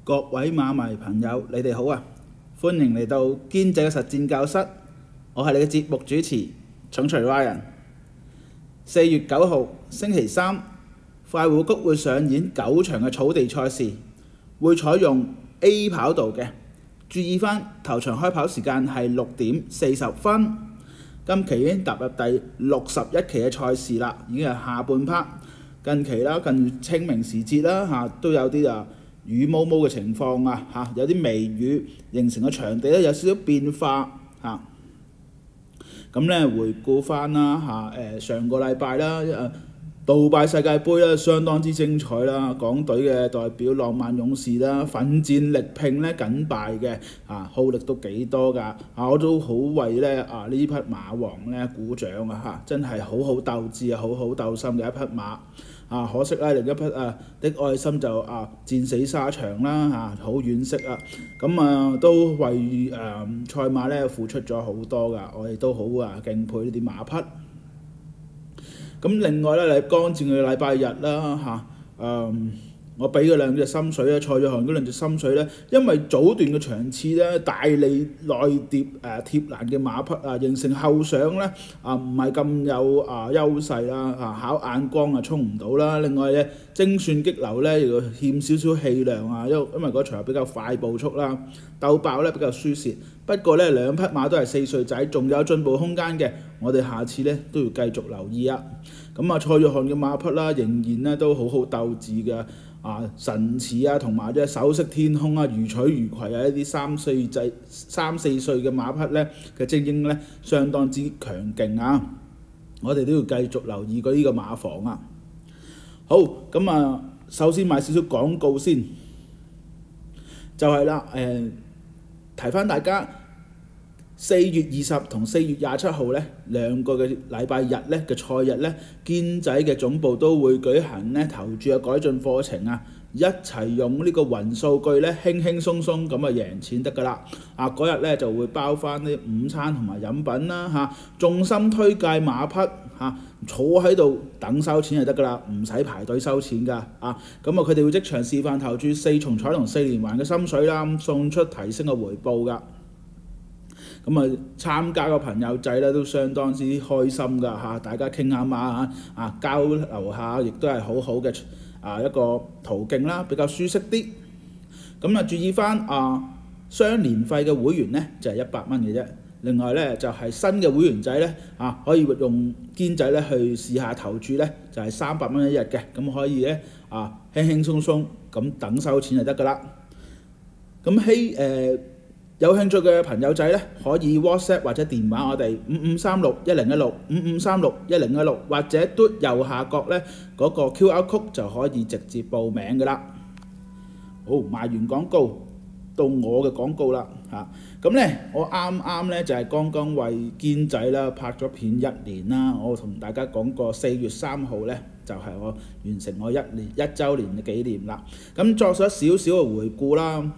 各位馬迷朋友，你哋好啊！歡迎嚟到堅仔嘅實戰教室，我係你嘅節目主持重錘 Ryan。4月9號星期三，快活谷會上演9場嘅草地賽事，會採用 A 跑道嘅。注意翻頭場開跑時間係6點40分。今期已經踏入第61期嘅賽事啦，已經係下半 part。近期啦，近清明時節啦都有啲雨毛毛嘅情況有啲微雨，形成個場地咧有少少變化咁咧回顧翻啦上個禮拜啦杜拜世界盃啦相當之精彩啦，港隊嘅代表浪漫勇士啦奮戰力拼咧僅敗嘅耗力都幾多㗎我都好為咧呢匹馬王咧鼓掌真係好好鬥志好好鬥心嘅一匹馬可惜咧另一匹的愛心就戰死沙場啦好惋惜咁都為賽馬咧付出咗好多㗎，我哋都好敬佩呢啲馬匹。咁另外咧，剛戰嘅禮拜日啦我俾嗰兩隻心水咧，蔡約翰嗰兩隻心水咧，因為早段嘅場次咧大力內貼貼欄嘅馬匹形成後上咧唔係咁有優勢啦考眼光衝唔到啦。另外咧精算激流咧又欠少少氣量因為嗰場比較快步速啦，鬥爆咧比較輸蝕。不過咧兩匹馬都係4歲仔，仲有進步空間嘅，我哋下次咧都要繼續留意咁蔡約翰嘅馬匹啦，仍然咧都好好鬥志嘅神似同埋即係首飾天空如取如攜一啲3、4歲嘅馬匹咧嘅精英咧相當之強勁我哋都要繼續留意呢個馬房好咁首先買少少廣告先，就係啦提翻大家4月20同4月27號咧兩個嘅禮拜日咧嘅賽日咧，堅仔嘅總部都會舉行咧投注嘅改進課程一齊用呢個雲數據咧輕輕鬆鬆咁贏錢得㗎啦嗰日咧就會包翻啲午餐同埋飲品啦重心推介馬匹坐喺度等收錢就得㗎啦，唔使排隊收錢㗎佢哋會即場示範投注4重彩同4連環嘅心水啦，送出提升嘅回報㗎。參加嘅朋友仔咧都相當之開心㗎大家傾下馬交流下，亦都係好好嘅一個途徑啦，比較舒適啲。注意翻雙年費嘅會員咧就係100蚊嘅啫。另外咧就係新嘅會員仔咧可以用堅仔咧去試下投注咧，就係300蚊一日嘅，咁可以咧輕輕鬆鬆咁等收錢就得㗎啦。有興趣嘅朋友仔咧，可以 WhatsApp 或者電話我哋55361016 55361016，或者嘟右下角咧嗰個 QR code 就可以直接報名㗎啦。好，賣完廣告到我嘅廣告啦咁咧我啱咧就係剛剛為堅仔啦拍咗片1年啦，我同大家講過4月3號咧就係我完成我1週年嘅紀念啦。咁作咗少少嘅回顧啦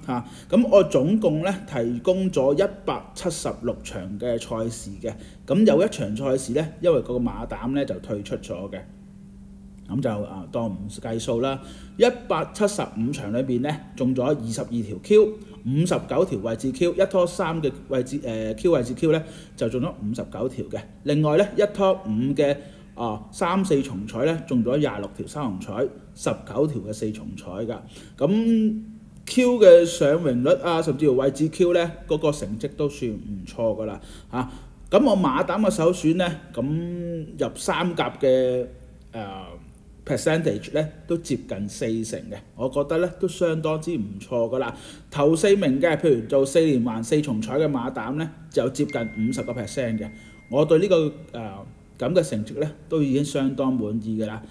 咁我總共咧提供咗176場嘅賽事嘅，咁有一場賽事咧因為個馬膽咧就退出咗嘅，咁就當唔計數啦。175場裏邊咧中咗22條 Q， 59條位置 Q， 1拖3嘅位置Q 位置 Q 咧就中咗59條嘅。另外咧1拖5嘅3、4重彩咧中咗26條3重彩，19條嘅4重彩㗎。咁 Q 嘅上榮率甚至乎位置 Q 咧嗰個成績都算唔錯㗎啦咁我馬膽嘅首選咧咁入3甲嘅percentage 咧都接近40成嘅，我覺得咧都相當之唔錯㗎啦。頭4名嘅，譬如做4連環4重彩嘅馬膽咧，就接近50% 嘅。我對呢個咁嘅成績咧都已經相當滿意㗎啦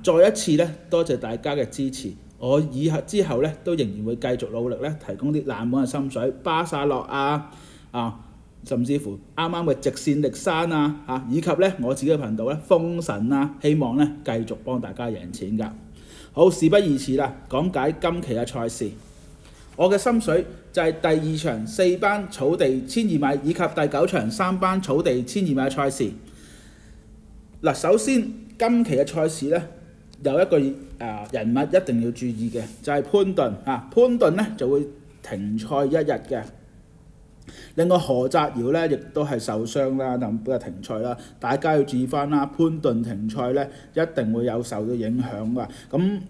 再一次咧多謝大家嘅支持，我之後咧都仍然會繼續努力咧提供啲冷門嘅心水，巴薩諾甚至乎啱啱嘅直線力山以及咧我自己嘅頻道咧風神希望咧繼續幫大家贏錢㗎。好，事不宜遲啦，講解今期嘅賽事。我嘅心水就係第2場4班草地1200米以及第9場3班草地1200米嘅賽事。首先今期嘅賽事咧有一個人物一定要注意嘅，就係潘頓潘頓咧就會停賽一日嘅。另外何澤堯咧亦都係受傷啦，咁都係停賽啦。大家要注意翻啦，潘頓停賽咧一定會有受到影響㗎。咁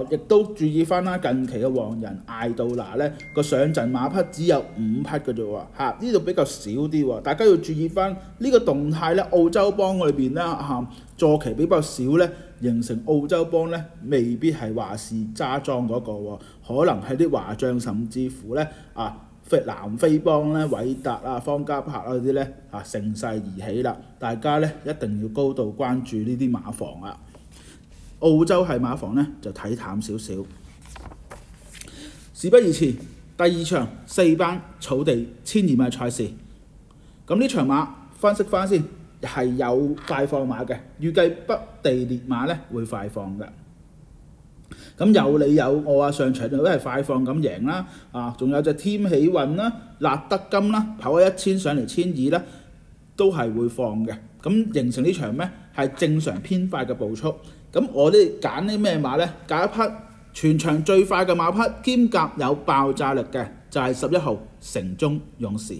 亦都注意翻啦，近期嘅黃人艾杜拿咧個上陣馬匹只有5匹嘅啫喎，呢度比較少啲喎。大家要注意翻呢個動態咧，澳洲幫裏邊咧坐騎比較少咧，形成澳洲幫咧未必係話是揸莊嗰個喎，可能係啲華將，甚至乎咧南非幫咧、韋達方嘉柏嗰啲咧乘勢而起啦，大家咧一定要高度關注呢啲馬房啊。澳洲係馬房咧就睇淡少少。事不宜遲，第2場4班草地1200米賽事，咁呢場馬分析翻先，係有快放馬嘅，預計北地列馬咧會快放嘅。咁有理有我上場都係快放咁贏啦，仲有隻添喜運啦、辣德金啦，跑咗1000上嚟1200啦，都係會放嘅。咁形成呢場咩係正常偏快嘅步速。咁我哋揀啲咩馬呢？揀一匹全場最快嘅馬匹，兼夾有爆炸力嘅，就係11號城中勇士。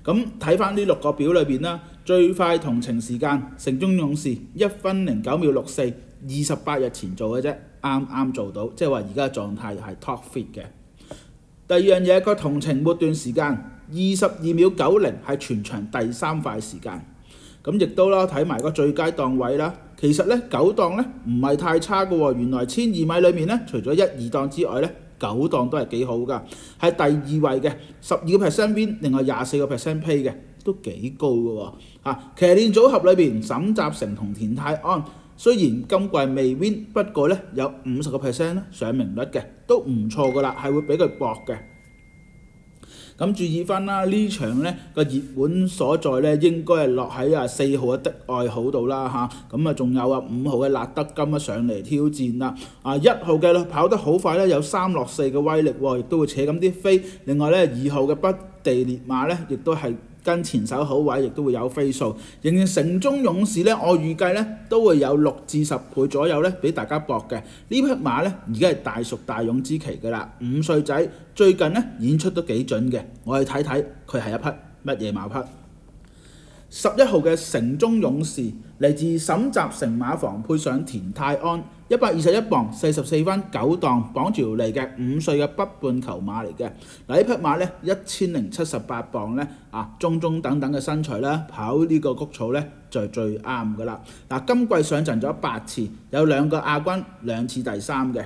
咁睇翻呢6個表裏邊啦，最快同程時間城中勇士1分09秒64。28日前做嘅啫，啱啱做到，即係話而家狀態係 top fit 嘅。第2樣嘢，個同程末段時間22秒90係全場第3快時間。咁亦都啦，睇埋個最佳檔位啦。其實咧9檔咧唔係太差嘅喎，原來1200米裏面咧，除咗1、2檔之外咧，9檔都係幾好㗎，係第2位嘅，12% win，另外24% pay 嘅，都幾高嘅喎。騎練組合裏邊，沈集成同田泰安。雖然今季未 win， 不過咧有50% 上名率嘅，都唔錯噶啦，係會俾佢搏嘅。咁注意翻啦，呢場咧個熱門所在咧應該係落喺4號的愛好度啦咁仲有5號嘅辣德金上嚟挑戰啦。1號嘅跑得好快咧，有3落4嘅威力喎，亦都會扯緊啲飛。另外咧2號嘅北地列馬咧，亦都係跟前手好位，亦都會有飛數。形成城中勇士咧，我預計咧都會有6至10倍左右咧，俾大家搏嘅。呢匹馬咧而家係大熟大勇之期㗎啦，5歲仔，最近咧演出都幾準嘅。我哋睇睇佢係一匹乜嘢馬匹。11號嘅城中勇士嚟自沈集成馬房，配上田泰安，121磅44分9檔，綁住條脷嘅5歲嘅北半球馬嚟嘅。呢匹馬咧1078磅咧中等等嘅身材啦，跑呢個谷草咧就最啱㗎啦。今季上陣咗8次，有2個亞軍，2次第3嘅。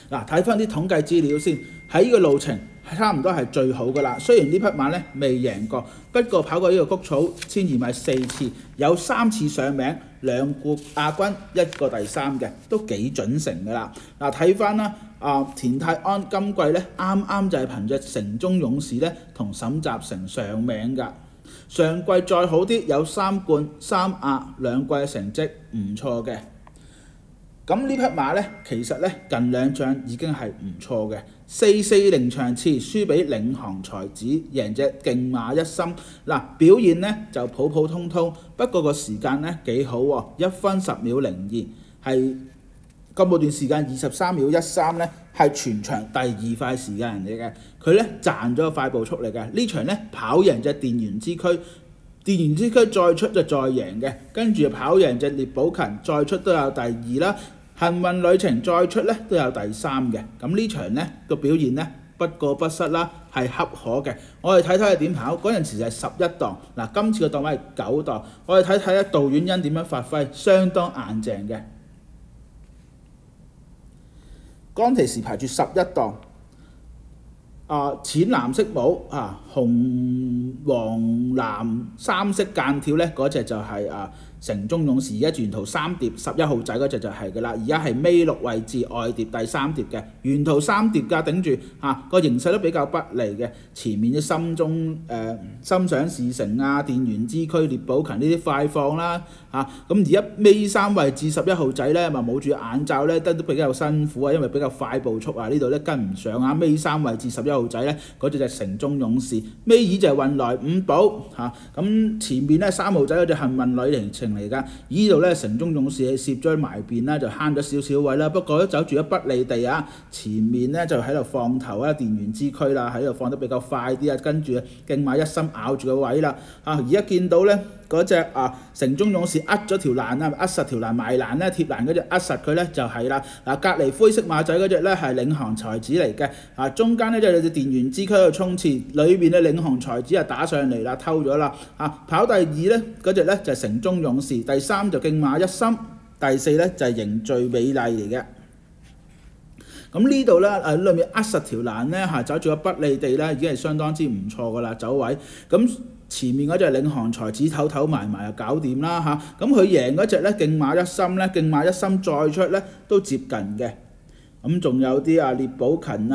睇翻啲統計資料先，喺呢個路程差唔多係最好㗎啦。雖然呢匹馬咧未贏過，不過跑過呢個谷草1200米4次，有3次上名，2個亞軍，1個第3嘅，都幾準成㗎啦。睇翻啦，田泰安今季咧啱啱就係憑着城中勇士咧同沈集成上名㗎。上季再好啲，有3冠3亞，2季嘅成績唔錯嘅。咁呢匹馬咧，其實咧近2仗已經係唔錯嘅，440場次輸俾領航才子，贏隻勁馬一心。表現咧就普普通通，不過個時間咧幾好喎，1分10秒02，係咁末段時間23秒13咧，係全場第2快時間嚟嘅。佢咧賺咗個快步速嚟嘅，呢場咧跑贏隻電源之區。電源之區再出就再贏嘅，跟住跑贏隻獵寶勤，再出都有第2啦。幸運旅程再出咧都有第3嘅。咁呢場咧個表現咧不過不失啦，係恰可嘅。我哋睇睇佢點跑，嗰陣時就係11檔，今次個檔位係9檔。我哋睇睇杜婉欣點樣發揮，相當硬淨嘅。當其時排住11檔。淺藍色帽紅黃藍3色間條咧，嗰隻就係城中勇士，而家沿途3碟11號仔嗰隻就係㗎啦。而家係尾6位置外碟第3碟嘅，沿途3碟架頂住個形勢都比較不利嘅。前面啲心想事成電源之區獵寶勤呢啲快放啦咁而家尾3位置11號仔咧，咪冇住眼罩咧，都比較辛苦因為比較快步速呢度咧跟唔上尾3位置11號仔咧，嗰隻就城中勇士，尾二就係運來5寶咁前面咧3號仔嗰隻幸運旅程嚟㗎。呢度咧城中勇士係攝咗埋邊啦，就慳咗少少位啦。不過都走住咗不利地啊，前面咧就喺度放頭啊，電源之區啦，喺度放得比較快啲啊，跟住競馬一心咬住個位啦。而家見到咧嗰隻城中勇士咗條欄啊，實條欄埋欄咧，貼欄嗰隻實佢咧就係啦。隔離灰色馬仔嗰隻咧係領航才子嚟嘅，中間咧就有隻電源之區喺度衝刺，裏邊嘅領航才子打上嚟啦，偷咗啦。跑第二咧嗰隻咧就係城中勇士，第三就競馬一心，第四咧就係凝聚美麗嚟嘅。咁呢度咧裏面實條欄咧走住個不利地咧，已經係相當之唔錯噶啦走位。咁前面嗰隻領航才子唞埋就搞掂啦咁佢贏嗰隻咧競馬一心咧，競馬一心再出咧都接近嘅。咁仲有啲聶寶勤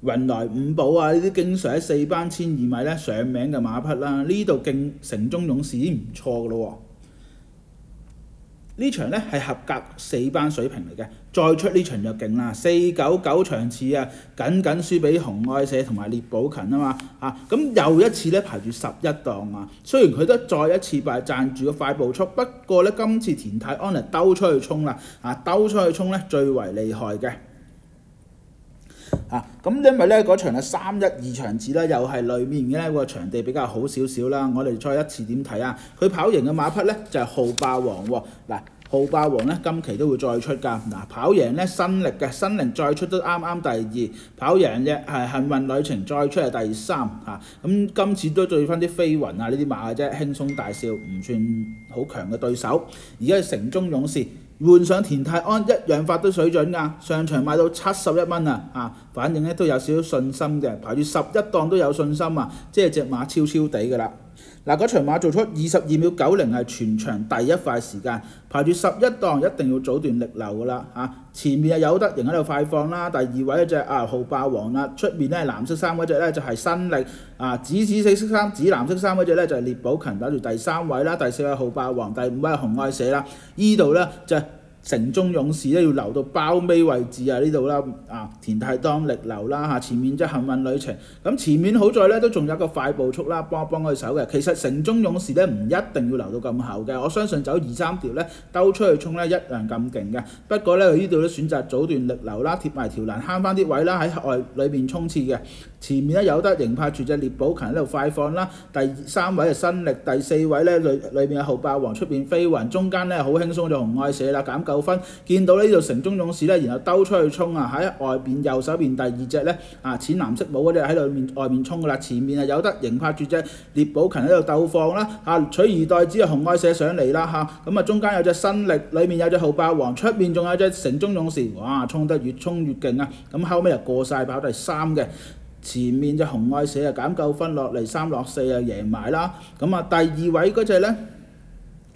雲來五寶呢啲經常喺4班1200米咧上名嘅馬匹啦，呢度城中勇士已經唔錯噶咯。呢場咧係合格4班水平嚟嘅，再出呢場就勁啦，499場次僅輸俾紅愛社同埋聶寶勤啊嘛咁又一次咧排住11檔雖然佢都再一次賺住個快步速，不過咧今次田泰安兜出去衝啦兜出去衝咧最為厲害嘅。咁因為咧嗰場312場次咧，又係裏面嘅個場地比較好少少啦。我哋再一次點睇佢跑贏嘅馬匹咧就係號霸王喎。號霸王咧今期都會再出㗎。跑贏咧新力嘅，新力再出都啱第2，跑贏嘅係幸運旅程再出係第3咁今次都對翻啲飛雲呢啲馬嘅啫，輕鬆大笑，唔算好強嘅對手。而家係城中勇士。換上田泰安一樣發到水準㗎，上場買到71蚊反正咧都有少少信心嘅，排住11檔都有信心即係隻馬超地㗎啦。嗰場馬做出22秒90係全場第一快時間，排住11檔一定要早段力流㗎啦前面有德盈喺度快放啦，第2位嗰隻號霸王啦，出面咧藍色衫嗰隻咧就係新力紫色衫紫藍色衫嗰隻咧就係聶寶勤打住第3位啦，第4位號霸王，第5位係紅愛社啦，呢度咧就係城中勇士咧要留到包尾位置呢度啦田泰當力流啦前面即係幸運旅程，咁前面好在咧都仲有一個快步速啦，幫佢手嘅。其實城中勇士咧唔一定要留到咁後嘅，我相信走2-3條咧兜出去衝咧一樣咁勁嘅。不過咧佢呢度咧選擇早段力流啦，貼埋條欄慳翻啲位啦，喺外裏邊衝刺嘅。前面咧有得迎拍住隻聶寶勤喺度快放啦，第3位係新力，第4位咧裏邊有號霸王，出邊飛雲，中間咧好輕鬆就紅愛社啦，減9分。見到呢度城中勇士咧，然後兜出去衝喺外邊右手邊第2隻咧淺藍色帽嗰隻喺外面衝噶啦，前面有得迎拍住隻聶寶勤喺度鬥放啦取而代之紅愛社上嚟啦咁中間有隻新力，裏面有隻號霸王，出面仲有隻城中勇士，哇衝得越衝越勁咁後尾又過晒跑第3嘅。前面隻紅愛社減9分落嚟3落4贏埋啦，咁第2位嗰隻咧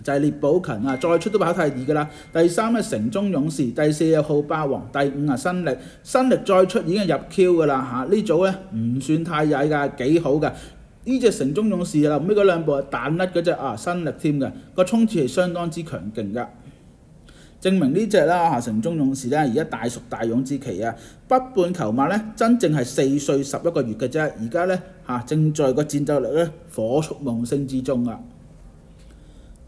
就係聶寶勤再出都跑第2噶啦，第3係城中勇士，第4係號霸王，第5新力，新力再出已經入 Q 噶啦呢組咧唔算太曳㗎，幾好㗎。呢隻城中勇士啦，後尾嗰2步彈甩嗰隻新力添嘅，個衝刺係相當之強勁㗎。證明呢隻啦城中勇士咧，而家大熟大勇之期北半球馬咧真正係4歲11個月嘅啫，而家咧正在個戰鬥力咧火速猛升之中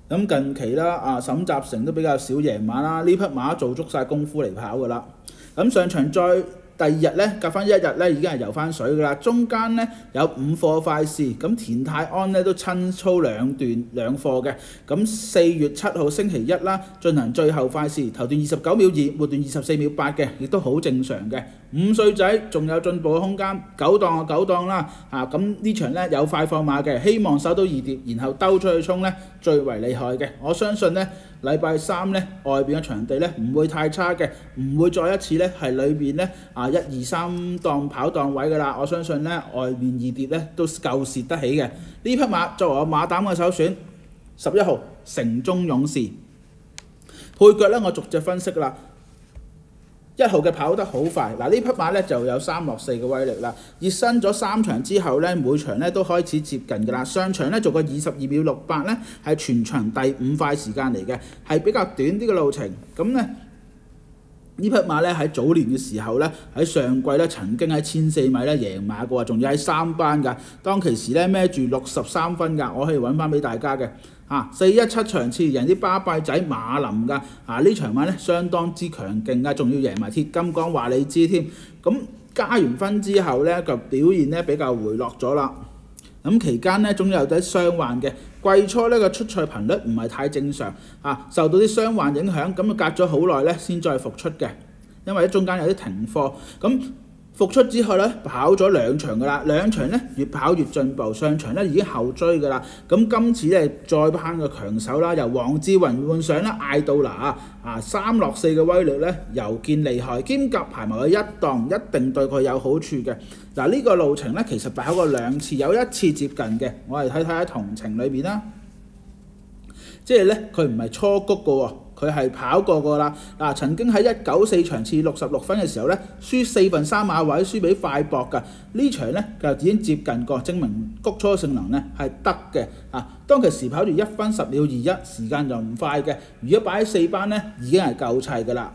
咁近期啦沈集成都比較少贏馬啦，呢匹馬做足晒功夫嚟跑噶啦。咁上場再第2日咧，隔翻1日咧已經係游翻水噶啦，中間咧有5課快試，咁田泰安咧都親操2課嘅。咁4月7號星期1啦，進行最後快試，頭段29秒2，末段24秒8嘅，亦都好正常嘅。5歲仔仲有進步嘅空間，9檔就9檔啦咁呢場咧有快放馬嘅，希望守到2碟，然後兜出去衝咧最為厲害嘅。我相信咧禮拜3咧外邊嘅場地咧唔會太差嘅，唔會再一次咧係裏邊咧1、2、3檔跑檔位噶啦。我相信咧外面2碟咧都夠蝕得起嘅。呢匹馬作為我馬膽嘅首選，11號城中勇士。配腳咧我逐隻分析啦。1號嘅跑得好快，呢匹馬咧就有3落4嘅威力啦。熱身咗3場之後咧，每場咧都開始接近㗎啦。上場咧做個22秒68咧，係全場第5快時間嚟嘅，係比較短啲嘅路程。咁咧呢匹馬咧喺早年嘅時候咧，喺上季咧曾經喺1400米咧贏馬過，仲要喺3班㗎。當其時咧孭住63分㗎，我可以揾翻俾大家嘅。4-1七場次贏啲巴閉仔馬林㗎，呢場馬咧相當之強勁㗎，仲要贏埋鐵金剛話你知添。咁加完分之後咧個表現咧比較回落咗啦。咁期間咧總有啲傷患嘅，季初呢個出賽頻率唔係太正常，受到啲傷患影響，咁隔咗好耐咧先再復出嘅，因為中間有啲停課。咁復出之後咧跑咗2場㗎啦，2場咧越跑越進步，上場咧已經後追㗎啦。咁今次咧再攀個強手啦，由黃志雲換上啦艾杜拿3落4嘅威力咧又見厲害，兼夾排埋佢一檔，一定對佢有好處嘅。呢個路程咧其實跑過2次，有1次接近嘅，我哋睇喺同程裏邊啦。即係咧佢唔係初谷嘅喎，佢係跑過㗎啦。曾經喺194場次66分嘅時候咧，輸4分3馬位，輸俾快博㗎。呢場咧就已經接近過，證明谷初性能咧係得嘅。當其時跑住1分10秒21，時間就唔快嘅。如果擺喺4班咧，已經係夠砌㗎啦。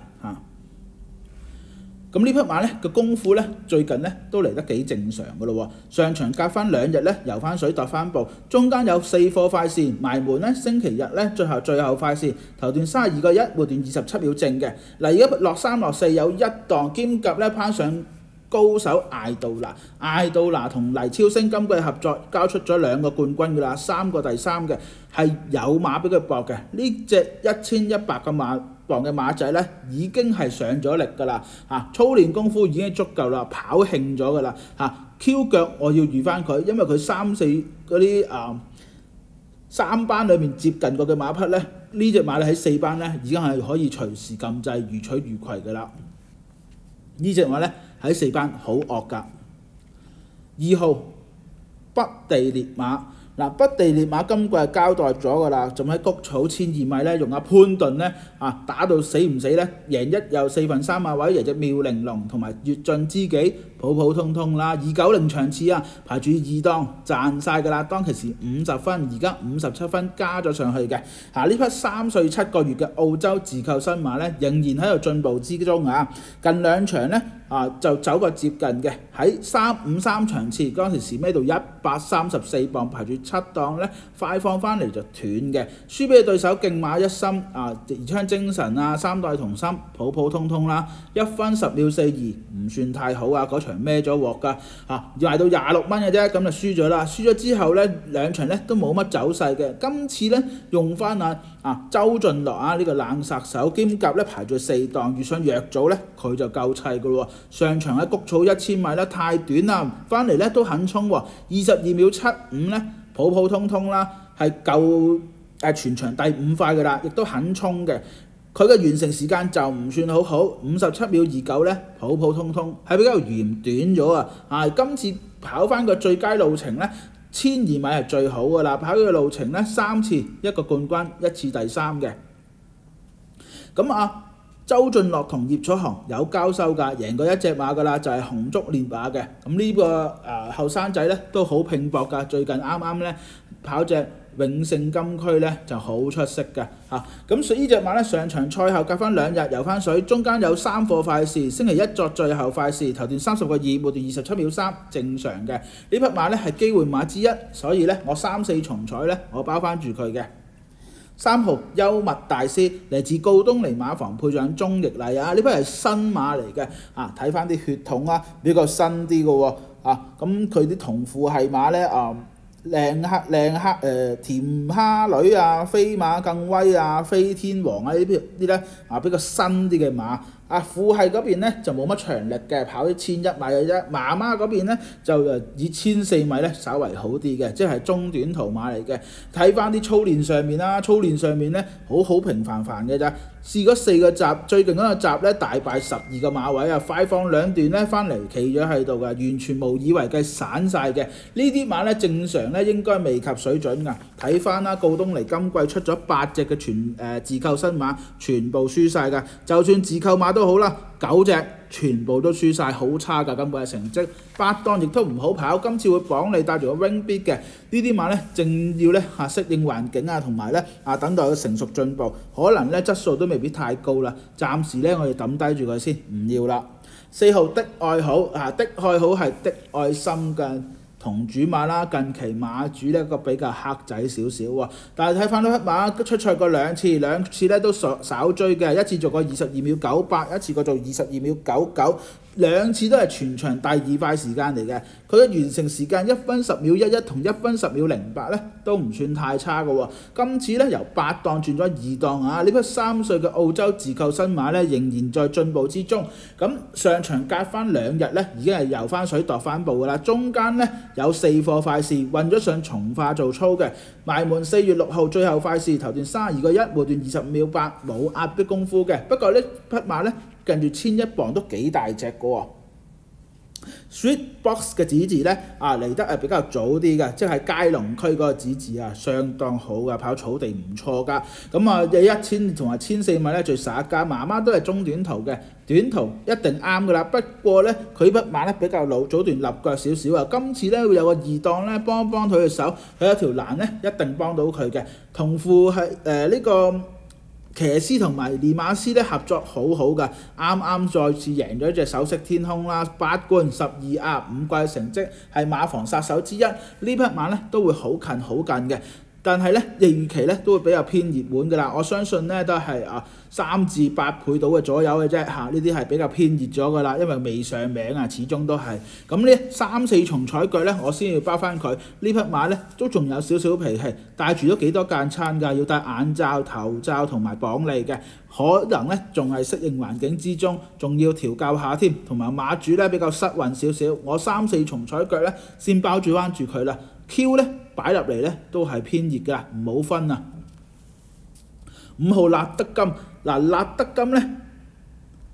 咁呢匹馬咧個功夫咧最近咧都嚟得幾正常㗎咯喎，上場隔翻2日咧游翻水踱翻步，中間有4課快線埋門咧，星期日咧最後快線頭段32個1，末段27秒正嘅。而家落3落4有1檔兼夾咧攀上高手艾杜拿同黎超星今季合作交出咗2個冠軍㗎啦，3個第3嘅，係有馬俾佢搏嘅。呢隻1100個磅嘅馬仔咧已經係上咗力㗎啦，操練功夫已經足夠啦，跑興咗㗎啦。Q 腳我要預翻佢，因為佢3、4嗰啲3班裏面接近過嘅馬匹咧，呢隻馬咧喺4班咧已經係可以隨時撳掣如取如攜㗎啦。呢隻馬咧喺4班好惡㗎。2號北地烈馬。北地烈馬今季係交代咗㗎啦，仲喺谷草1200米咧，用阿潘頓咧打到死唔死咧，贏1又4分3馬位，贏隻妙玲瓏同埋越盡知己普普通通啦。290場次排住2檔賺晒㗎啦，當其時50分，而家57分加咗上去嘅。呢匹3歲7個月嘅澳洲自購新馬咧，仍然喺度進步之中近2場咧就走個接近嘅，喺353場次嗰陣時孭到134磅，排住7檔咧，快放翻嚟就斷嘅，輸俾對手競馬一心宜昌精神3代同心普普通通啦，1分10秒42唔算太好嗰場孭咗鑊㗎賣到26蚊嘅啫，咁就輸咗啦。輸咗之後咧2場咧都冇乜走勢嘅，今次咧用翻周俊樂呢個冷殺手兼夾咧排住4檔，遇上藥組咧佢就夠砌㗎喎。上場喺谷草1000米咧太短啦，翻嚟咧都肯衝22秒75咧普普通通啦，係夠全場第5快㗎啦，亦都肯衝嘅。佢嘅完成時間就唔算好，57秒29咧普普通通，係比較嫌短咗今次跑翻個最佳路程咧1200米係最好㗎啦，跑嘅路程咧3次1個冠軍1次第3嘅。咁周俊樂同葉楚航有交收㗎，贏過1隻馬㗎啦，就係紅竹烈馬嘅。咁呢個後生仔咧都好拼搏㗎，最近啱啱咧跑隻永盛金區咧就好出色㗎咁所以呢隻馬咧上場賽後隔翻2日游翻水，中間有3課快試，星期一作最後快試，頭段30個2，末段27秒3，正常嘅。呢匹馬咧係機會馬之一，所以咧我3、4重彩咧我包翻住佢嘅。3號幽默大師嚟自告東尼馬房，配上鍾奕麗呢匹係新馬嚟嘅睇翻啲血統比較新啲嘅喎咁佢啲同父係馬咧靚黑甜蝦女飛馬更威飛天王呢啲咧比較新啲嘅馬。父系嗰邊咧就冇乜長力嘅，跑啲1100米嘅啫。媽媽嗰邊咧就以1400米咧稍為好啲嘅，即係中短途馬嚟嘅。睇翻啲操練上面咧好平凡嘅咋。試過4個閘，最近嗰個閘咧大敗12個馬位快放2段咧翻嚟企咗喺度嘅，完全無以為繼，散晒嘅。呢啲馬咧正常咧應該未及水準㗎。睇翻告東尼今季出咗8隻嘅自購新馬，全部輸晒㗎。就算自購馬都好啦，9隻全部都輸晒，好差㗎。今季嘅成績8檔亦都唔好跑，今次會綁你帶住個 wing bit 嘅呢啲馬咧，正要咧適應環境同埋咧等待佢成熟進步，可能咧質素都未必太高啦。暫時咧我哋抌低住佢先，唔要啦。4號的愛好的愛好係的愛心嘅同主馬啦，近期馬主呢個比較黑仔少少喎，但係睇翻呢匹馬出賽過兩次呢都稍追嘅，一次做過22秒98，一次過做22秒99，兩次都係全場第2快時間嚟嘅。佢嘅完成時間1分10秒11同1分10秒08呢都唔算太差嘅喎。今次呢由8檔轉咗2檔啊！呢匹3歲嘅澳洲自購新馬呢仍然在進步之中。咁上場隔翻2日呢已經係游翻水度翻步㗎啦。中間呢有4課快事運咗上從化做操嘅，埋門4月6號最後快事頭段32個1，末段25秒8，冇壓迫功夫嘅。不過呢匹馬呢近住1001磅都幾大隻嘅喎。Sweet Box 嘅指字呢嚟得比較早啲嘅，即係佳龍區嗰個指字相當好嘅，跑草地唔錯㗎。咁有1000同埋1400米呢最耍家，媽媽都係中短途嘅，短途一定啱㗎啦。不過呢佢匹馬呢比較老，早段立腳少少啊。今次呢會有個2檔呢幫佢嘅手，佢有條欄呢一定幫到佢嘅。同副係呢個騎師同埋練馬師咧合作好好㗎，啱再次贏咗隻首飾天空啦，8冠12亞5季成績係馬房殺手之一。呢匹馬咧都會好近嘅，但係咧預期咧都會比較偏熱門㗎啦。我相信咧都係3至8倍到嘅左右嘅啫嚇，呢啲係比較偏熱咗㗎啦，因為未上名始終都係咁呢3、4重彩腳咧，我先要包翻佢。呢匹馬咧都仲有少少脾氣，帶住都幾多間餐㗎，要戴眼罩、頭罩同埋綁脷嘅，可能咧仲係適應環境之中，仲要調教下添，同埋馬主咧比較失運少少。我3、4重彩腳咧先包住彎住佢啦。Q 咧擺入嚟咧都係偏熱㗎，唔好分啊。5號立德金立德金咧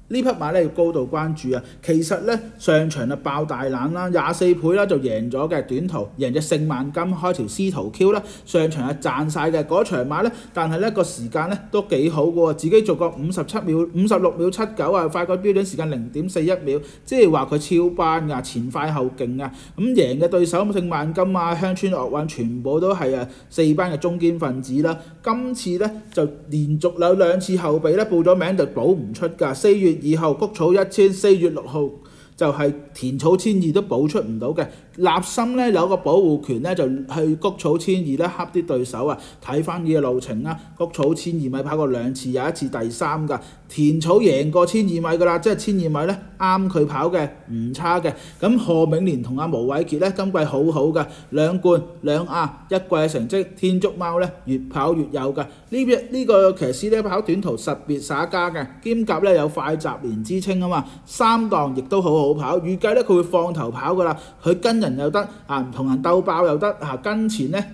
呢匹馬咧要高度關注啊！其實咧上場就爆大冷啦，24倍啦就贏咗嘅，短途贏隻聖萬金開條司徒 Q 啦，上場係賺晒嘅嗰場馬咧，但係咧個時間咧都幾好嘅喎，自己做過56秒79快過標準時間0.41秒，即係話佢超班㗎，前快後勁啊！咁贏嘅對手聖萬金鄉村樂運全部都係4班嘅中堅分子啦。今次咧就連續有2次後備咧報咗名就保唔出㗎，4月2號谷草1000， 4月6號就係田草1200都保出唔到嘅。立心咧有個保護權咧就去谷草1200咧恰啲對手睇翻呢個路程谷草1200米跑過2次，有一次第3㗎。田草贏過1200米㗎啦，即係1200米咧啱佢跑嘅，唔差嘅。咁賀銘年同毛偉傑咧今季好㗎，2冠2亞1季嘅成績，天竺貓咧越跑越有㗎。呢個騎師咧跑短途特別耍家嘅，兼夾咧有快雜連之稱啊嘛，3檔亦都好跑，預計咧佢會放頭跑㗎啦，佢跟人又得同人鬥爆又得跟前咧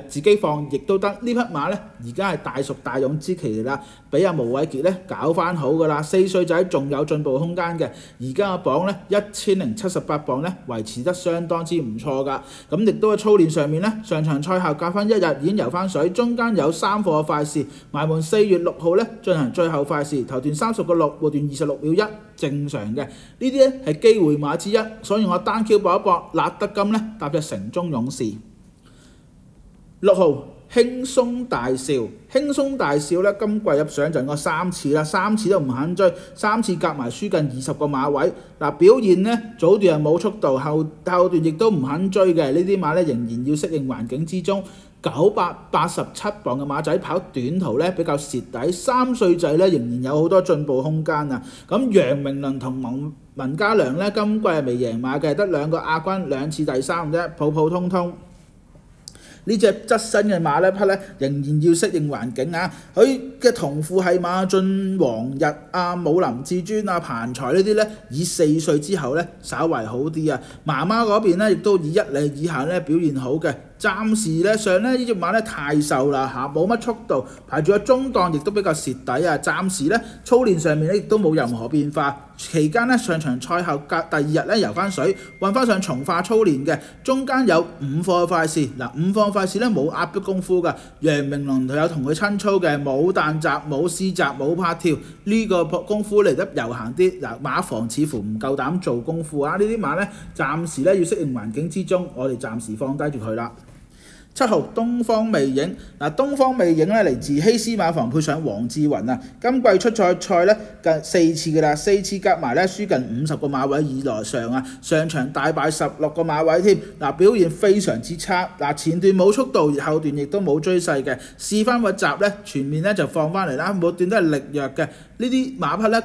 自己放亦都得。呢匹馬咧而家係大熟大勇之期嚟啦，俾毛偉傑咧搞翻好㗎啦，4歲仔仲有進步空間嘅。而家個磅咧1078磅咧維持得相當之唔錯㗎。咁亦都喺操練上面咧，上場賽後隔翻1日已經游翻水，中間有3課嘅快事，埋門4月6號咧進行最後快事，頭段30個6，末段26秒1，正常嘅。呢啲咧係機會馬之一，所以我單 Q 搏一搏，立德金咧搭隻城中勇士。6號輕鬆大笑咧，今季入上陣過3次啦，3次都唔肯追，3次夾埋輸近20個馬位。表現呢早段係冇速度，後段亦都唔肯追嘅。呢啲馬咧仍然要適應環境之中。987磅嘅馬仔跑短途咧比較蝕底，3歲仔咧仍然有好多進步空間啊！咁楊明倫同文家良咧今季係未贏馬嘅，得2個亞軍2次第3啫，普普通通。呢隻側身嘅馬呢匹咧仍然要適應環境佢嘅同父係馬進黃日武林至尊彭才呢啲咧以4歲之後咧稍為好啲媽媽嗰邊咧亦都以1哩以下咧表現好嘅。暫時咧上咧呢隻馬咧太瘦啦冇乜速度，排住個中檔亦都比較蝕底暫時咧操練上面咧亦都冇任何變化。期間咧上場賽後第2日咧游翻水，運翻上從化操練嘅，中間有5課快事5課快事咧冇壓迫功夫㗎。楊明倫有同佢親操嘅，冇彈閘、冇試閘、冇拍跳，呢個功夫嚟得悠閒啲。馬房似乎唔夠膽做功夫呢啲馬咧暫時咧要適應環境之中，我哋暫時放低住佢啦。7號東方魅影，東方魅影咧嚟自希斯馬房配上黃志雲啊，今季出賽咧近4次嘅啦，4次夾埋咧輸近50個馬位以內上啊，上場大敗16個馬位添，表現非常之差，前段冇速度，後段亦都冇追勢嘅，試翻個閘咧全面咧就放翻嚟啦，每段都係力弱嘅，呢啲馬匹咧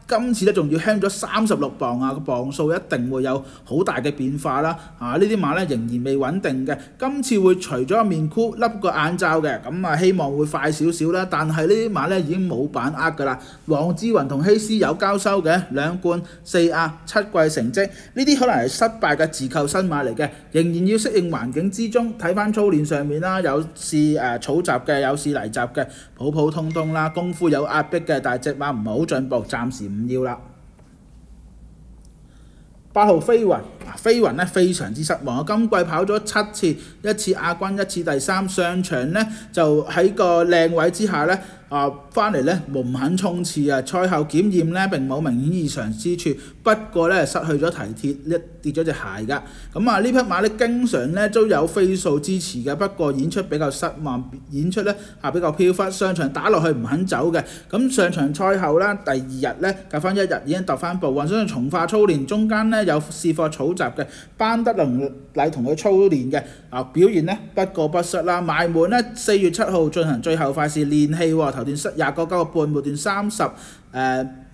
今次咧仲要輕咗36磅啊，個磅數一定會有好大嘅變化啦。呢啲馬咧仍然未穩定嘅，今次會除咗面箍笠個眼罩嘅，咁希望會快少少啦。但係呢啲馬咧已經冇把握㗎啦。黃志雲同希斯有交收嘅，2冠4亞7季成績，呢啲可能係失敗嘅自購新馬嚟嘅，仍然要適應環境之中。睇翻操練上面啦，有試草閘嘅，有試泥閘嘅，普普通通啦。功夫有壓迫嘅，但係隻馬唔係好進步，暫時唔要啦。8號飛雲，飛雲咧非常之失望啊！今季跑咗7次，一次亞軍，一次第3，上場咧就喺個靚位之下咧翻嚟咧唔肯衝刺啊！賽後檢驗咧並冇明顯異常之處，不過咧失去咗提鐵，跌咗隻鞋㗎。咁呢匹馬咧經常咧都有飛數支持嘅，不過演出比較失望，演出咧比較飄忽，上場打落去唔肯走嘅。咁上場賽後啦，第2日咧隔翻1日已經踱翻步，運上從化操練，中間咧有試課草閘嘅班德倫禮同佢操練嘅，表現咧不過不失啦。埋門咧4月7號進行最後快試練氣喎，頭段20個9個半，末段30，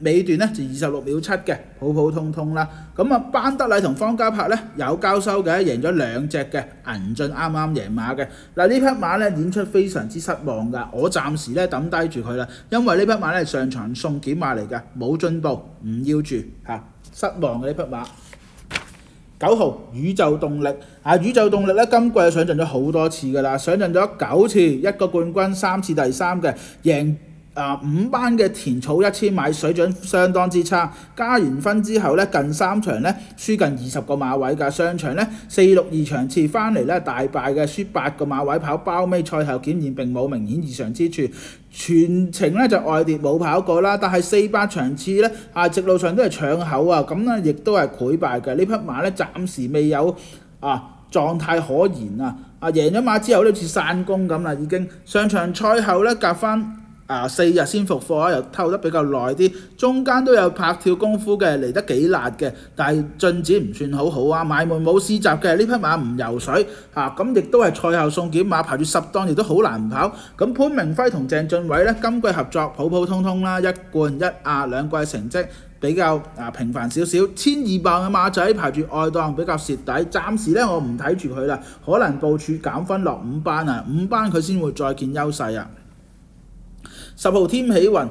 尾段咧就26秒7嘅，普普通通啦。咁班德禮同方家柏咧有交收嘅，贏咗2隻嘅，銀進啱啱贏馬嘅。呢匹馬咧演出非常之失望㗎，我暫時咧抌低住佢啦，因為呢匹馬咧上場送檢馬嚟㗎，冇進步，唔要住失望嘅呢匹馬。9號宇宙動力，宇宙動力咧今季上陣咗好多次㗎啦，上陣咗9次，1個冠軍，3次第3嘅，贏5班嘅田草1000米，水準相當之差。加完分之後咧，近3場咧輸近20個馬位㗎，上場咧462場次翻嚟咧大敗嘅，輸8個馬位，跑包尾，賽後檢驗並冇明顯異常之處。全程咧就外跌冇跑過啦，但係400場次咧直路上都係搶口啊，咁咧亦都係潰敗嘅。呢匹馬咧暫時未有狀態可言啊！贏咗馬之後好似散工咁啦，已經上場賽後咧隔翻4日先復課又偷得比較耐啲，中間都有拍跳功夫嘅，嚟得幾辣嘅，但係進展唔算好好啊！買門冇試閘嘅，呢匹馬唔游水咁亦都係賽後送檢馬，排住10檔亦都好難跑。咁潘明輝同鄭俊偉咧今季合作普普通通啦，1冠1亞2季成績比較平凡少少，1200磅嘅馬仔排住外檔比較蝕底，暫時咧我唔睇住佢啦，可能部署減分落5班5班佢先會再見優勢啊！10號添喜雲，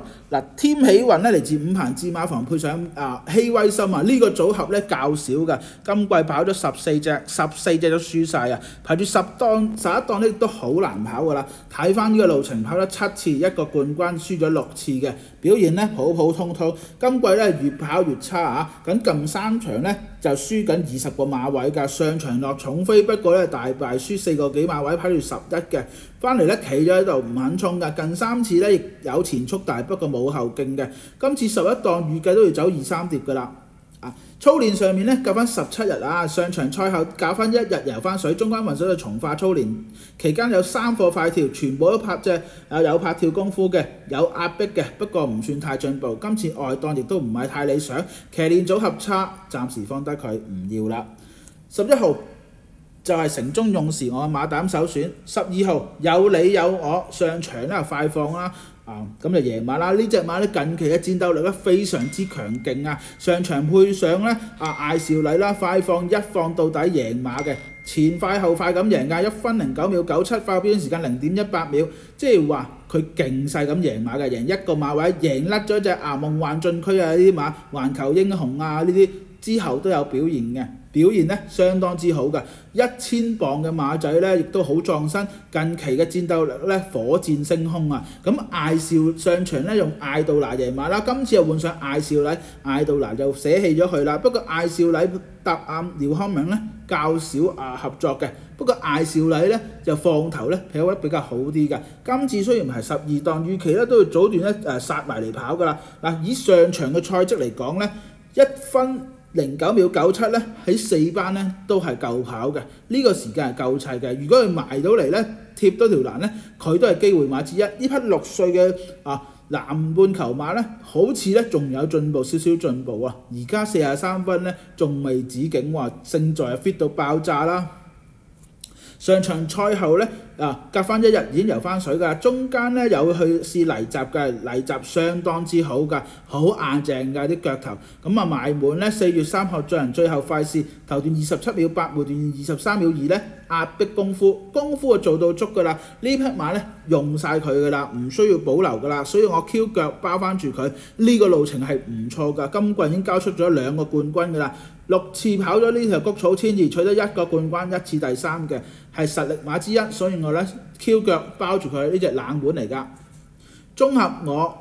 添喜雲咧嚟自五棚志馬房配上希威森呢個組合咧較少㗎，今季跑咗14隻都輸晒啊，排住11檔咧都好難跑㗎啦。睇翻呢個路程跑咗7次，1個冠軍，輸咗6次嘅，表現咧普普通通。今季咧越跑越差咁近3場咧就輸緊20個馬位㗎，上場落重飛，不過咧大敗輸4個幾馬位，跑住11嘅，翻嚟咧企咗喺度唔肯衝㗎，近3次咧亦有前速，但係不過冇後勁嘅。今次11檔預計都要走2-3碟㗎啦。操練上面咧隔翻17日上場賽後搞翻1日游翻水，中間運水去從化操練，期間有3課快跳，全部都有拍跳功夫嘅，有壓迫嘅，不過唔算太進步。今次外檔亦都唔係太理想，騎練組合差，暫時放低佢唔要啦。11號就係城中勇士，我嘅馬膽首選。12號有你有我，上場咧快放啦。咁就贏馬啦！呢隻馬咧近期嘅戰鬥力咧非常之強勁啊！上場配上咧艾少禮啦，快放1放到底贏馬嘅，前快後快咁贏㗎，1分09秒97，快標準時間0.18秒，即係話佢勁勢咁贏馬嘅，贏1個馬位，贏甩咗隻夢幻進區呢啲馬，環球英雄呢啲之後都有表現嘅。表現咧相當之好嘅，1000磅嘅馬仔咧亦都好壯身，近期嘅戰鬥力咧火箭升空啊！咁艾少上場咧用艾道拿贏馬啦，今次又換上艾少禮，艾道拿就捨棄咗佢啦。不過艾少禮搭廖康明咧較少合作嘅，不過艾少禮咧就放頭咧跑得比較好啲嘅。今次雖然係12檔，預期咧都要早段咧殺埋嚟跑㗎啦。以上場嘅賽績嚟講咧，1分09秒97咧喺4班咧都係夠跑嘅，呢個時間係夠砌嘅。如果佢埋到嚟咧貼多條欄咧，佢都係機會馬之一。呢匹6歲嘅南半球馬咧，好似咧仲有進步少少進步啊！而家43分咧，仲未止境喎，勝在 fit 到爆炸啦。上場賽後咧隔翻1日已經游翻水㗎，中間咧有去試泥閘嘅，泥閘相當之好㗎，好硬淨㗎啲腳頭。咁埋門咧4月3號進行最後快試，頭段27秒8，末段23秒2咧壓迫功夫就做到足㗎啦。呢匹馬咧用晒佢㗎啦，唔需要保留㗎啦，所以我 Q 腳包翻住佢。呢個路程係唔錯㗎，今季已經交出咗2個冠軍㗎啦，6次跑咗呢條谷草千二，取得1個冠軍，1次第3嘅。係實力馬之一，所以我咧 Q 腳包住佢，呢隻冷門嚟㗎。綜合我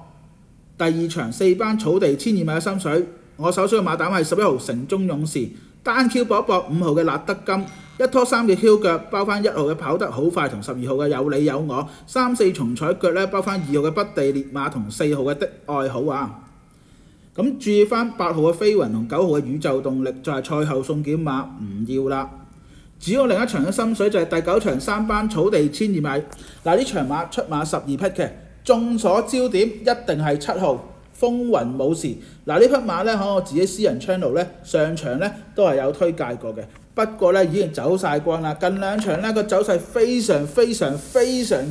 第2場4班草地1200米嘅心水，我手上嘅馬膽係11號城中勇士，單 Q 搏一搏5號嘅辣德金，1拖3嘅 Q 腳包翻1號嘅跑得好快同12號嘅有理有我，3、4重彩腳咧包翻2號嘅北地烈馬同4號嘅的愛好啊。咁注意翻8號嘅飛雲同9號嘅宇宙動力，就係賽後送檢馬唔要啦。至於我另一場嘅心水就係第9場3班草地1200米，呢場馬出馬12匹嘅，眾所焦點一定係7號風雲武士。呢匹馬咧喺我自己私人 channel 咧上場咧都係有推介過嘅，不過咧已經走晒光啦。近2場咧個走勢非常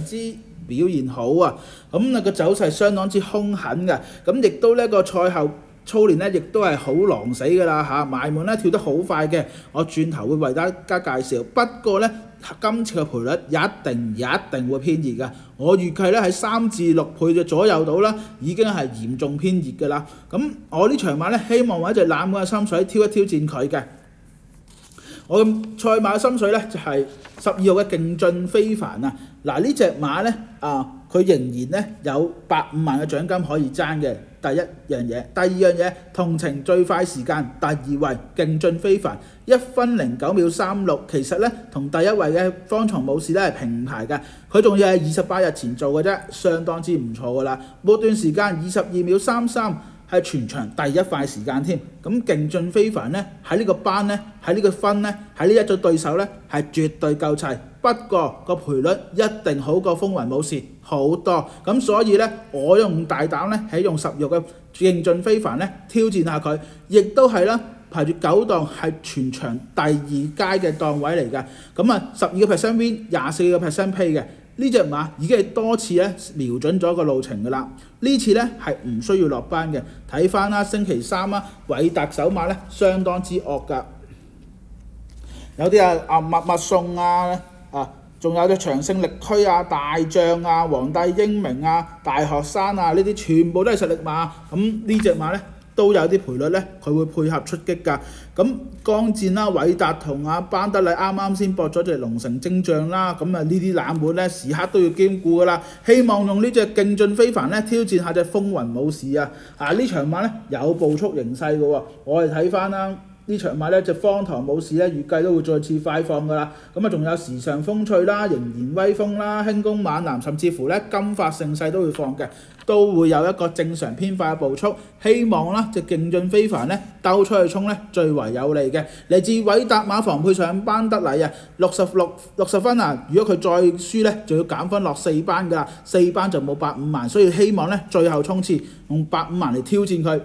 之表現好啊，咁個走勢相當之兇狠嘅，咁亦都呢個賽後操練咧亦都係好狼死㗎啦嚇，埋門咧跳得好快嘅，我轉頭會為大家介紹。不過咧今次嘅賠率一定會偏熱㗎，我預計咧喺3至6倍嘅左右到啦，已經係嚴重偏熱㗎啦。咁我呢場馬咧希望揾一隻冷門嘅心水挑戰佢嘅。我嘅賽馬心水咧就係12號嘅勁進非凡啊！呢隻馬咧佢仍然咧有85萬嘅獎金可以爭嘅。第一樣嘢，第二樣嘢，同程最快時間第2位勁進非凡1分09秒36，其實咧同第1位嘅方床武士咧係平排嘅，佢仲要係28日前做嘅啫，相當之唔錯㗎啦。末段時間22秒33。係全場第1快時間添，咁勁進非凡咧喺呢個班咧，喺呢個分咧，喺呢一組對手咧係絕對夠齊，不過個賠率一定好過風雲武士好多，咁所以咧我用大膽咧喺用12號嘅勁進非凡咧挑戰下佢，亦都係啦排住9檔係全場第2階嘅檔位嚟㗎，咁12% win，24% pay 嘅。呢隻馬已經係多次咧瞄準咗個路程㗎啦，呢次咧係唔需要落班嘅。睇翻啦，星期3啦，偉達手馬咧相當之惡㗎，有啲密送仲有隻長勝力區大將皇帝英明大學生呢啲全部都係實力馬，咁呢隻馬咧都有啲賠率咧，佢會配合出擊㗎。咁江戰啦，偉達同班德禮啱先搏咗隻龍城精將啦，咁呢啲冷門咧時刻都要兼顧㗎啦。希望用呢隻勁進非凡咧挑戰下隻風雲武士啊！呢場馬咧有步速形勢㗎喎，我哋睇翻啦。呢場馬咧隻方唐武士咧預計都會再次快放㗎啦，咁仲有時尚風趣啦、仍然威風啦、輕功猛男，甚至乎咧金髮盛世都會放嘅，都會有一個正常偏快嘅步速。希望啦隻勁進非凡咧兜出去衝咧最為有利嘅。嚟自偉達馬房配上班德禮60分如果佢再輸咧就要減分落4班㗎啦，4班就冇85萬，所以希望咧最後衝刺用85萬嚟挑戰佢。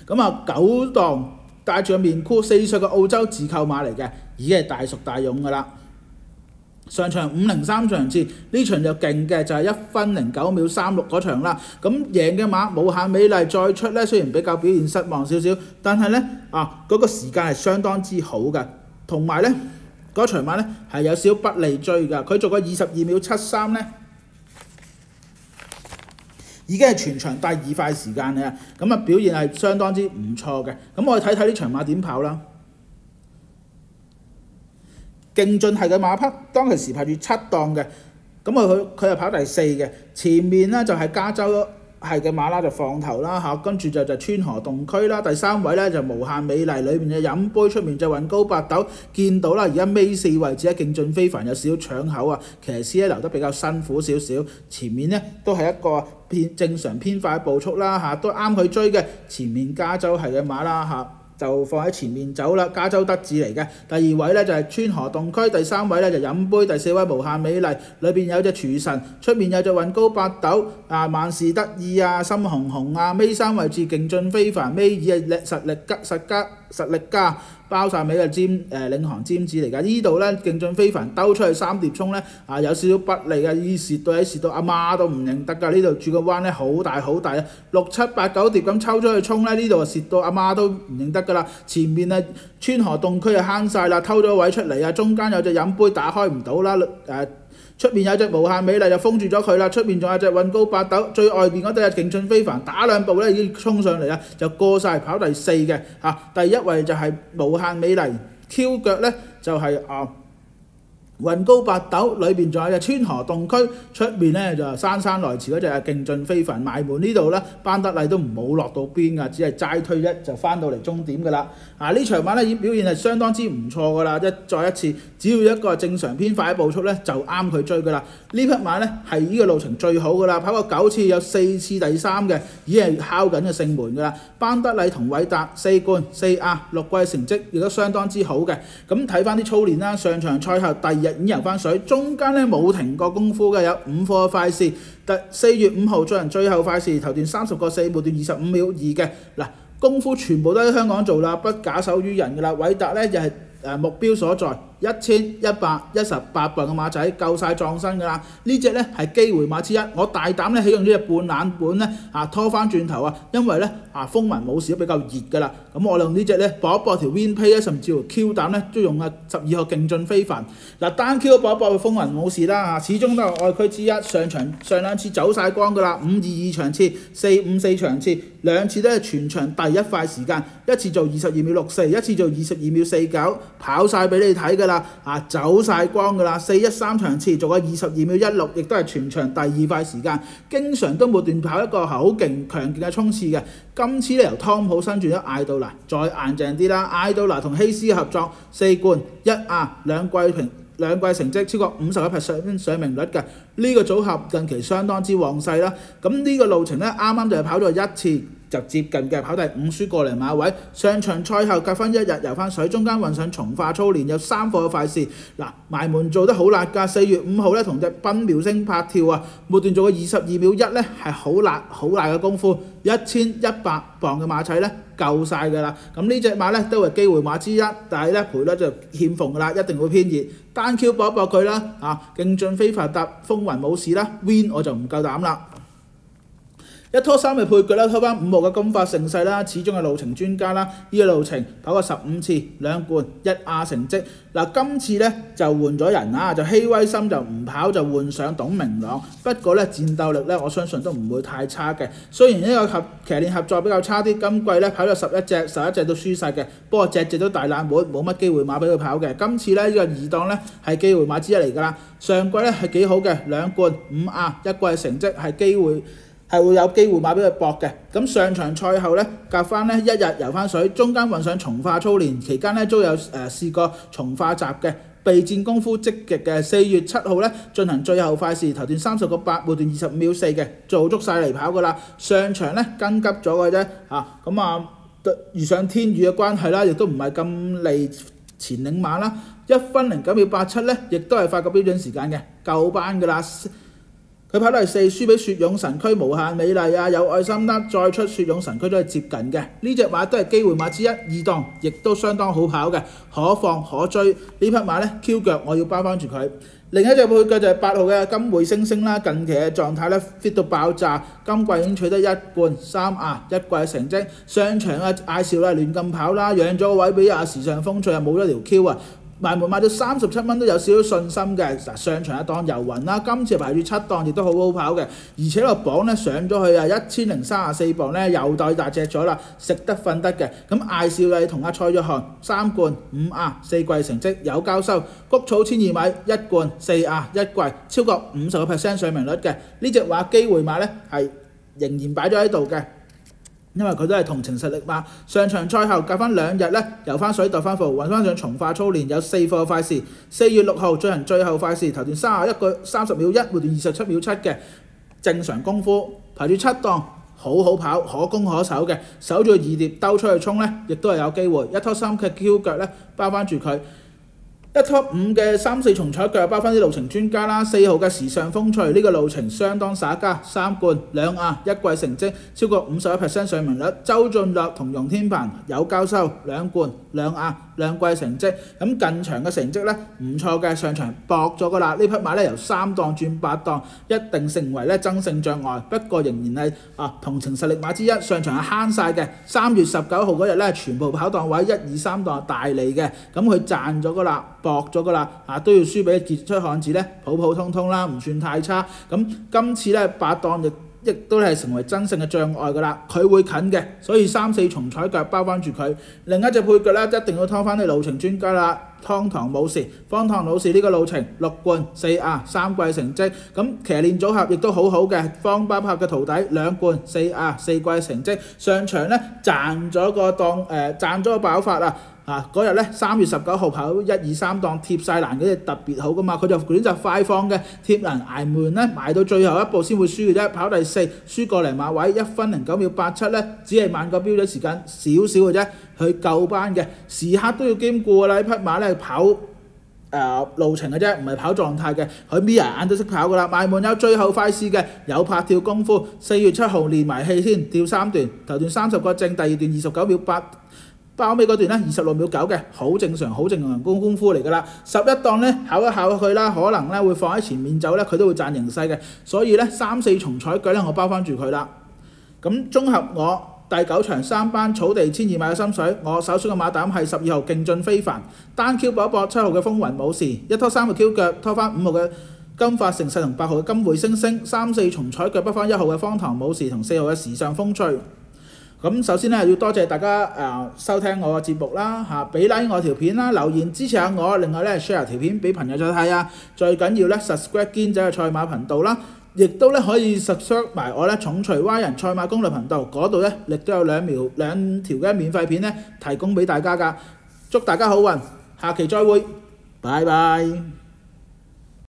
咁9檔。帶住個面箍4歲嘅澳洲自購馬嚟嘅，已經係大熟大勇㗎啦。上場503場次，呢場就勁嘅就係1分09秒36嗰場啦。咁贏嘅馬無限美麗再出咧，雖然比較表現失望少少，但係咧嗰個時間係相當之好嘅，同埋咧嗰場馬咧係有少不利追㗎，佢做個22秒73咧。已經係全場第2快時間嘅，咁表現係相當之唔錯嘅。咁我哋睇睇呢場馬點跑啦。勁進係嘅馬匹，當其時排住7檔嘅，咁佢係跑第4嘅，前面咧就係加州係嘅馬啦，就放頭啦跟住就川河洞區啦，第3位咧就無限美麗，裏面嘅飲杯，出面就雲高八斗，見到啦，而家尾4位置勁進非凡有少少搶口騎師咧留得比較辛苦少少，前面咧都係一個正常偏快嘅步速啦都啱佢追嘅，前面加州係嘅馬啦就放喺前面走啦，加州德志嚟嘅。第二位咧就係川河洞區，第3位咧就飲杯，第4位無限美麗，裏邊有隻廚神，出面有隻運高八斗啊，萬事得意啊，心紅紅啊，尾3位置勁進非凡，尾2係實力加。包晒尾嘅領航尖子嚟㗎，呢度咧勁進非凡兜出去3碟衝咧有少少不利嘅，蝕到阿媽都唔認得㗎。呢度轉個彎咧好大啊，6、7、8、9碟咁抽出去衝咧，呢度蝕到阿媽都唔認得㗎啦。前面啊川河洞區慳晒啦，偷咗位出嚟啊，中間有隻飲杯打開唔到啦，出面有隻無限美麗就封住咗佢啦，出面仲有隻運高八斗，最外邊嗰對係勁進非凡，打2步咧已經衝上嚟啦，就過晒跑第4嘅第1位就係無限美麗 ，Q 腳咧就係運高八斗，裏邊仲有隻川河洞區，出面咧就姍姍來遲嗰隻係勁進非凡，埋門呢度咧班德麗都唔好落到邊㗎，只係齋推1就翻到嚟終點㗎啦。呢場馬咧已經表現係相當之唔錯㗎啦，再一次只要一個正常偏快步速咧就啱佢追㗎啦。呢匹馬咧係呢個路程最好㗎啦，跑過9次有4次第3嘅，已經係敲緊嘅勝門㗎啦。班德麗同韋達4冠4亞6季成績亦都相當之好嘅。咁睇翻啲操練啦，上場賽後第2日已經游翻水，中間咧冇停過功夫嘅，有5課快試。4月5號進行最後快試，頭段30個4，末段25秒2嘅功夫全部都喺香港做啦，不假手於人㗎啦。韋達咧就係目標所在。1118磅嘅馬仔夠晒撞身㗎啦！呢隻咧係機會馬之一，我大膽咧起用呢隻半冷盤咧拖翻轉頭啊，因為咧風雲武士都比較熱㗎啦，咁我用呢隻咧搏一搏條 win pay 咧，甚至乎 Q 膽咧都用12號勁進非凡單 Q 搏一搏風雲武士啦始終都係愛區之一，上2次走晒光㗎啦，522場次，454場次，2次都係全場第1快時間，一次做22秒64，一次做22秒49，跑晒俾你睇㗎啦。走晒光㗎啦，413場次做個22秒16，亦都係全場第2快時間，經常都冇斷跑一個好強勁嘅衝刺嘅。今次咧由湯普新轉咗艾杜拿，再硬淨啲啦，艾杜拿同希斯合作4冠1亞兩季成績超過51%上名率嘅，呢個組合近期相當之旺勢啦。咁呢個路程咧啱啱就係跑咗1次。就接近嘅，跑第5輸過嚟馬位，上場賽後隔翻1日游翻水，中間運上從化操練，有3課嘅快試。埋門做得好辣㗎，4月5號咧同隻奔苗星拍跳啊，末段做個22秒1咧係好辣嘅功夫，1100磅嘅馬仔咧夠晒㗎啦。咁呢隻馬咧都係機會馬之一，但係咧賠率就欠奉㗎啦，一定會偏熱。單 Q 搏一搏佢啦，勁進非凡搭風雲武士啦 ，win 我就唔夠膽啦。1拖3嘅配腳啦，拖翻5號嘅金髮盛世啦，始終係路程專家啦。呢個路程跑過15次，2冠1亞成績。今次咧就換咗人啊，就希威森就唔跑，就換上董明朗。不過咧戰鬥力咧，我相信都唔會太差嘅。雖然呢個騎練合作比較差啲，今季咧跑咗11隻都輸晒嘅。不過隻都大冷門，冇乜機會馬俾佢跑嘅。今次咧呢個2檔咧係機會馬之一嚟㗎啦。上季咧係幾好嘅，2冠5亞1季成績係會有機會馬俾佢搏嘅。咁上場賽後咧，隔翻咧1日游翻水，中間運上從化操練，期間咧都有試過從化集嘅備戰功夫積極嘅。4月7號咧進行最後快試，頭段30個8，末段25秒4嘅，做足晒嚟跑㗎啦。上場咧跟急咗嘅啫遇上天雨嘅關係啦，亦都唔係咁利前領馬啦。1分09秒87咧，亦都係法國標準時間嘅，夠班㗎啦。佢跑第4，輸俾雪勇神區無限美麗啊，有愛心啦，再出雪勇神區都係接近嘅。呢隻馬都係機會馬之一，2檔亦都相當好跑嘅，可放可追。呢匹馬咧 Q 腳，我要包翻住佢。另一隻配腳就係8號嘅金匯星星啦，近期嘅狀態咧 fit 到爆炸，今季已經取得1冠3亞1季成績。上場艾少啦亂咁跑啦，讓咗個位俾時尚風趣，又冇咗條 Q 啊。埋門買到37蚊都有少少信心嘅，上場一檔遊雲啦，今次排住7檔亦都好好跑嘅，而且個榜咧上咗去1034磅咧又大隻咗啦，食得瞓得嘅。咁艾少麗同蔡約翰3冠5亞4季成績有交收，谷草12米1冠4亞1季，超過50%上名率嘅。呢隻話機會馬咧係仍然擺咗喺度嘅。因為佢都係同情實力馬，上場賽後隔翻2日咧，游翻水度翻步，揾翻上從化操練，有4課快試。4月6號進行最後快試，頭段30秒1，末段27秒7嘅正常功夫，排住7檔，好好跑，可攻可守嘅，守住2碟兜出去衝咧，亦都係有機會。1拖3嘅 Q 腳咧包翻住佢。1拖5嘅3、4重彩腳包翻啲路程專家啦，4號嘅時尚風趣呢個路程相當耍家，3冠2亞，1季成績超過51% 上名率，周俊樂同容天鵬有交收2冠2亞，2季成績，咁近場嘅成績咧唔錯嘅，上場搏咗噶啦，呢匹馬咧由3檔轉8檔，一定成為咧爭勝障礙，不過仍然係同情實力馬之一，上場係慳晒嘅。3月19號嗰日咧全部跑檔位1、2、3檔大利嘅，咁佢賺咗噶啦。搏咗噶啦，都要輸俾傑出漢子咧，普普通通啦，唔算太差。咁今次咧8檔亦都係成為爭勝嘅障礙噶啦，佢會近嘅，所以3、4重彩腳包翻住佢。另一隻配腳咧一定要拖翻啲路程專家啦，湯堂武士、方唐老士呢個路程6冠4亞，3季成績。咁騎練組合亦都好好嘅，方巴柏嘅徒弟2冠4亞，4季成績。上場咧賺咗個檔賺咗個爆發啊！嗰日咧3月19號跑1、2、3檔貼晒欄嗰隻特別好噶嘛，佢就選擇快放嘅貼欄捱悶咧，埋到最後一步先會輸嘅啫，跑第4，輸過嚟馬位1分09秒87咧，只係慢過標準時間少少嘅啫，佢夠班嘅，時刻都要兼顧啦，呢匹馬咧跑路程嘅啫，唔係跑狀態嘅，佢眯眼都識跑噶啦，埋門有最後快試嘅，有拍跳功夫，4月7號練埋氣先，跳3段，頭段30個正，第2段29秒8。包尾嗰段咧26秒9嘅，好正常，好正常功夫嚟㗎啦。11檔咧考一考佢啦，可能咧會放喺前面走咧，佢都會賺形勢嘅。所以咧3、4重彩腳咧，我包翻住佢啦。咁綜合我第9場3班草地1200嘅心水，我首選嘅馬膽係12號勁進非凡，單 Q 搏一搏7號嘅風雲武士，1拖3嘅 Q 腳拖翻5號嘅金發盛世同8號嘅金匯星星，3、4重彩腳包翻1號嘅方唐武士同4號嘅時尚風趣。咁首先咧要多謝大家收聽我嘅節目啦嚇，俾 like 我條片啦，留言支持下我，另外咧 share 條片俾朋友再睇啊，最緊要咧 subscribe 堅仔嘅賽馬頻道啦，亦都咧可以 subscribe 埋我咧重錘蛙人賽馬攻略頻道，嗰度咧亦都有兩條嘅免費片咧提供俾大家噶，祝大家好運，下期再會，拜拜。